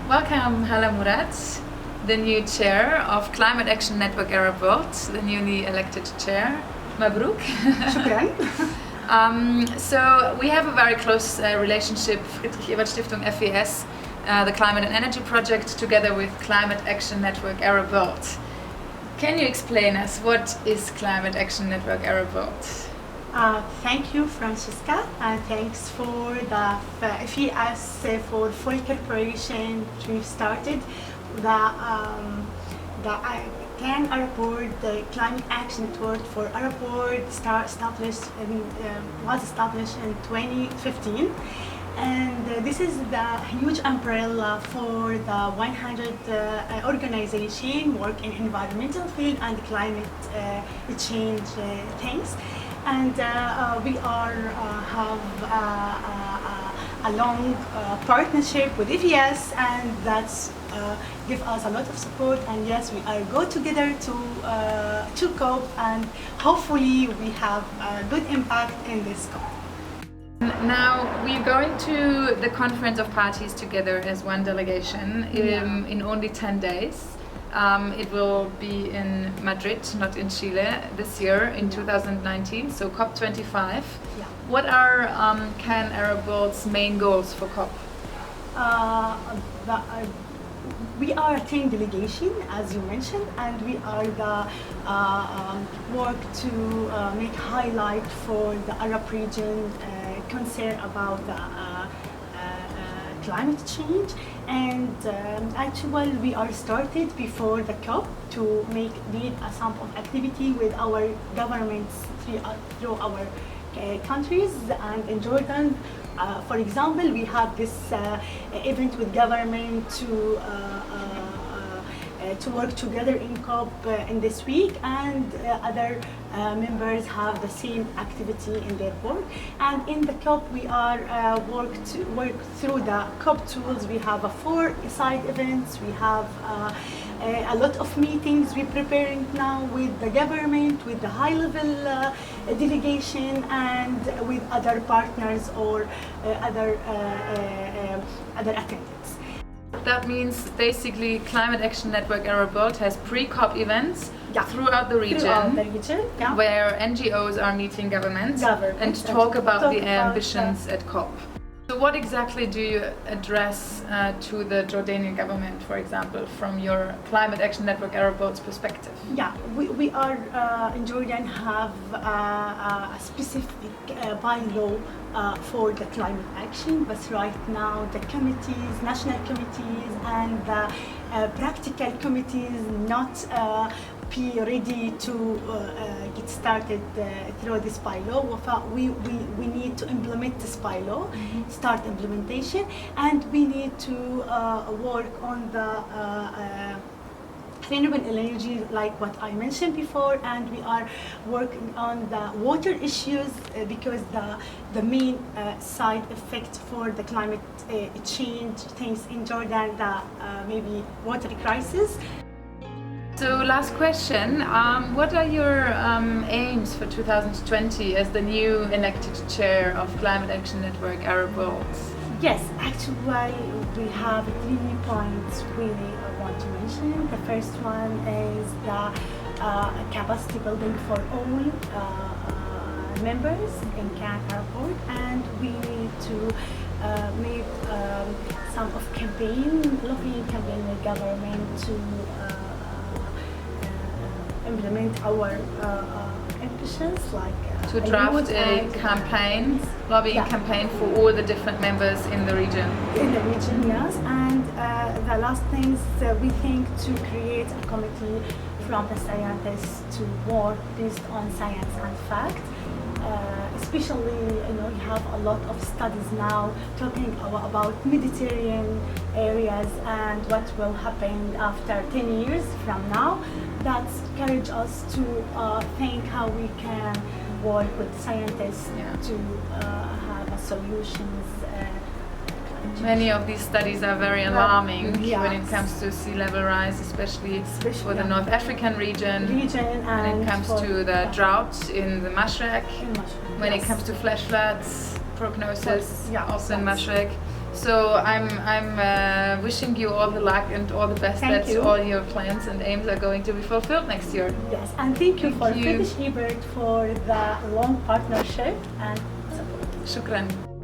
Welcome, Hala Murad, the new chair of Climate Action Network Arab World, the newly elected chair. Mabruk. Shukran. So we have a very close relationship, Friedrich-Ebert-Stiftung FES, the Climate and Energy Project, together with Climate Action Network Arab World. Can you explain us what is Climate Action Network Arab World? Thank you, Franziska, and thanks for the FES for full cooperation. We started the Can Arab Board, the Climate Action Network for Arab Board, was established in 2015. And this is the huge umbrella for the 100 organization work in environmental field and climate change things. And we have a long partnership with FES, and that's give us a lot of support. And yes, we are go together to cope, and hopefully we have a good impact in this COP. Now we're going to the Conference of Parties together as one delegation in only 10 days. It will be in Madrid, not in Chile, this year in 2019, so COP25. Yeah. What are Can Arab World's main goals for COP? We are a team delegation, as you mentioned, and we are the work to make highlight for the Arab region concern about the climate change. And actually, we are started before the COP to lead some of activity with our governments through our countries. And in Jordan, for example, we have this event with government to work together in COP in this week, and other members have the same activity in their work. And in the COP, we are work through the COP tools. We have 4 side events. We have a lot of meetings we're preparing now with the government, with the high-level delegation, and with other partners or other attendants. That means basically Climate Action Network Arab World has pre-COP events throughout the region, where NGOs are meeting governments and talk about the ambitions at COP. So what exactly do you address to the Jordanian government, for example, from your Climate Action Network Arab World's perspective? Yeah, we are in Jordan have a specific bylaw for the climate action, but right now the committees, national committees, and the practical committees not be ready to get started through this bylaw. We need to implement this bylaw, start implementation, and we need to work on the renewable energy, like what I mentioned before, and we are working on the water issues because the main side effect for the climate change things in Jordan, the maybe water crisis. So last question, what are your aims for 2020 as the new elected chair of Climate Action Network Arab World? Yes, actually we have 3 points really I want to mention. The first one is the capacity building for all members in Can Arab Board, and we need to make some of lobbying campaign with government to implement our ambitions, like to draft a campaign, lobbying campaign for all the different members in the region. In the region, yes. And the last things we think to create a committee from the scientists to work based on science and fact. Especially, we have a lot of studies now talking about Mediterranean areas and what will happen after 10 years from now. That encourages us to think how we can work with scientists to have solutions. Many of these studies are very alarming when it comes to sea level rise, especially for the North African region when it comes to the drought in the Mashrek, when it comes to flash floods, prognosis also in Mashrek. So I'm wishing you all the luck and all the best that all your plans and aims are going to be fulfilled next year. Yes, and thank you for Friedrich-Ebert for the long partnership and support. Shukran.